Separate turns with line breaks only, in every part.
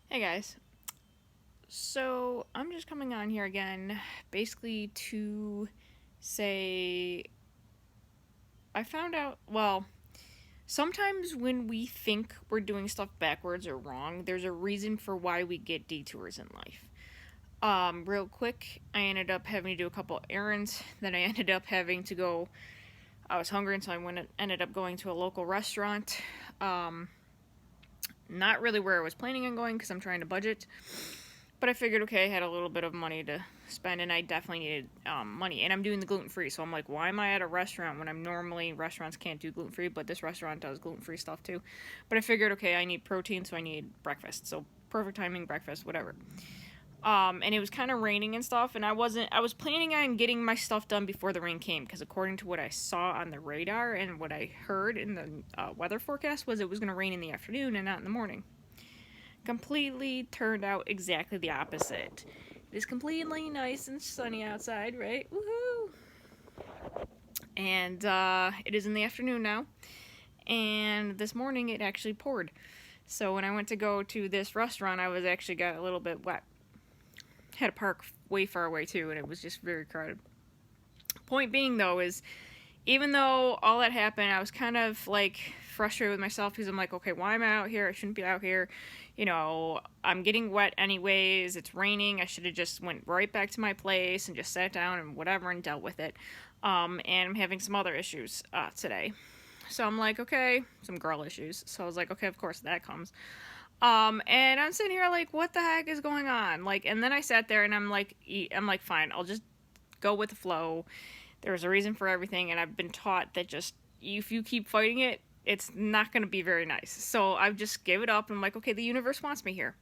Hey guys. So I'm just coming on here again, basically to say I found out, well, sometimes when we think we're doing stuff backwards or wrong, there's a reason for why we get detours in life. Real quick, I ended up having to do a couple errands. Then I ended up having to go. I was hungry, and so ended up going to a local restaurant. Um, Not really where I was planning on going because I'm trying to budget. But I figured, okay, I had a little bit of money to spend, and I definitely needed money. And I'm doing the gluten free, so I'm like, why am I at a restaurant when I'm normally restaurants can't do gluten free, but this restaurant does gluten free stuff too. But I figured, okay, I need protein, so I need breakfast. So perfect timing, breakfast, whatever. And it was kind of raining and stuff, and I was planning on getting my stuff done before the rain came, because according to what I saw on the radar and what I heard in the weather forecast was it was going to rain in the afternoon and not in the morning. Completely turned out exactly the opposite. It is completely nice and sunny outside, right? Woohoo! And it is in the afternoon now, and this morning it actually poured. So when I went to go to this restaurant, I was actually got a little bit wet. Had a park way far away too, and it was just very crowded. Point being though is, even though all that happened, I was kind of like frustrated with myself because I'm like, okay, why am I out here? I shouldn't be out here. I'm getting wet anyways. It's raining. I should have just went right back to my place and just sat down and whatever and dealt with it. And I'm having some other issues today. So I'm like, okay, some girl issues. So I was like, okay, of course that comes. And I'm sitting here like, what the heck is going on? Like, and then I sat there and I'm like, fine, I'll just go with the flow. There's a reason for everything, and I've been taught that just if you keep fighting it, it's not going to be very nice. So I've just gave it up, and I'm like, okay, the universe wants me here.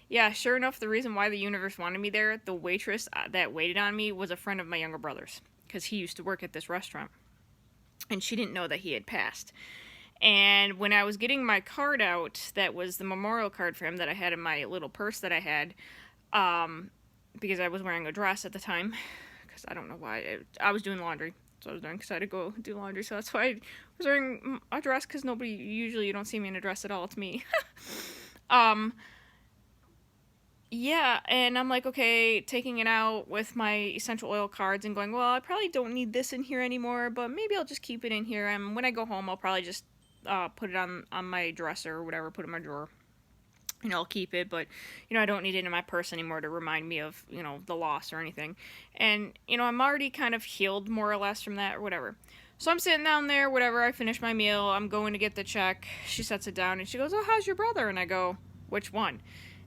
Yeah, sure enough, the reason why the universe wanted me there, the waitress that waited on me was a friend of my younger brother's, because he used to work at this restaurant, and she didn't know that he had passed. And when I was getting my card out, that was the memorial card for him that I had in my little purse that I had, because I was wearing a dress at the time, because I don't know why. I was doing laundry. So I was doing because I had to go do laundry. So that's why I was wearing a dress, because usually you don't see me in a dress at all. It's me. um, yeah, and I'm like, okay, taking it out with my essential oil cards and going, well, I probably don't need this in here anymore, but maybe I'll just keep it in here. And when I go home, I'll probably just put it on my dresser or whatever, put it in my drawer. I'll keep it, but, I don't need it in my purse anymore to remind me of, the loss or anything. And, I'm already kind of healed more or less from that or whatever. So I'm sitting down there, whatever, I finish my meal, I'm going to get the check. She sets it down and she goes, oh, how's your brother? And I go, which one?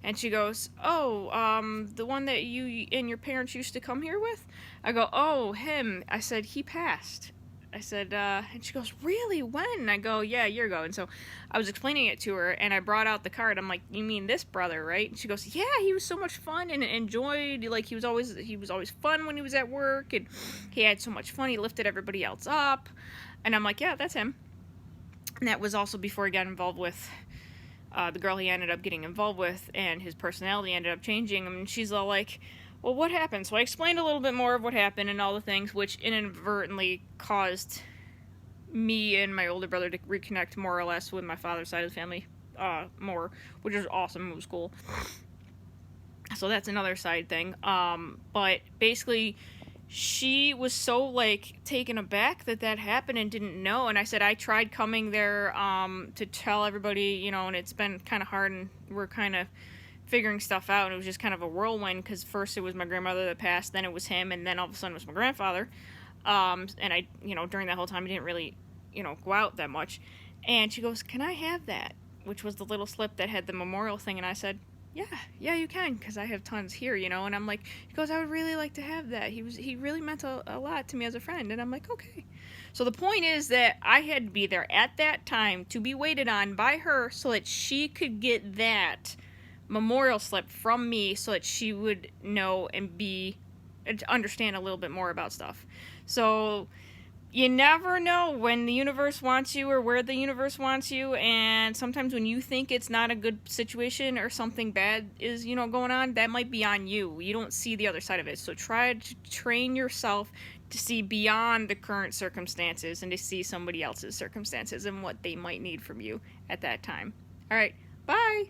And she goes, oh, the one that you and your parents used to come here with? I go, oh, him. I said, he passed. I said, and she goes, really? When? And I go, yeah, a year ago. And so I was explaining it to her, and I brought out the card. I'm like, you mean this brother, right? And she goes, yeah, he was so much fun and enjoyed, like, he was always fun when he was at work, and he had so much fun. He lifted everybody else up. And I'm like, yeah, that's him. And that was also before he got involved with the girl he ended up getting involved with, and his personality ended up changing. And she's all like, well, what happened? So I explained a little bit more of what happened and all the things, which inadvertently caused me and my older brother to reconnect more or less with my father's side of the family more, which was awesome. It was cool. So that's another side thing. But basically, she was so, like, taken aback that happened and didn't know. And I said I tried coming there to tell everybody, and it's been kind of hard, and we're kind of figuring stuff out, and it was just kind of a whirlwind, because first it was my grandmother that passed, then it was him, and then all of a sudden it was my grandfather. And I, during that whole time I didn't really, go out that much. And she goes, can I have that? Which was the little slip that had the memorial thing. And I said, yeah, you can, because I have tons here, and I'm like, she goes, I would really like to have that. He really meant a lot to me as a friend. And I'm like, okay. So the point is that I had to be there at that time to be waited on by her so that she could get that memorial slip from me, so that she would know and understand a little bit more about stuff. So you never know when the universe wants you or where the universe wants you, and sometimes when you think it's not a good situation or something bad is, going on, that might be on you. You don't see the other side of it. So try to train yourself to see beyond the current circumstances and to see somebody else's circumstances and what they might need from you at that time. All right, bye.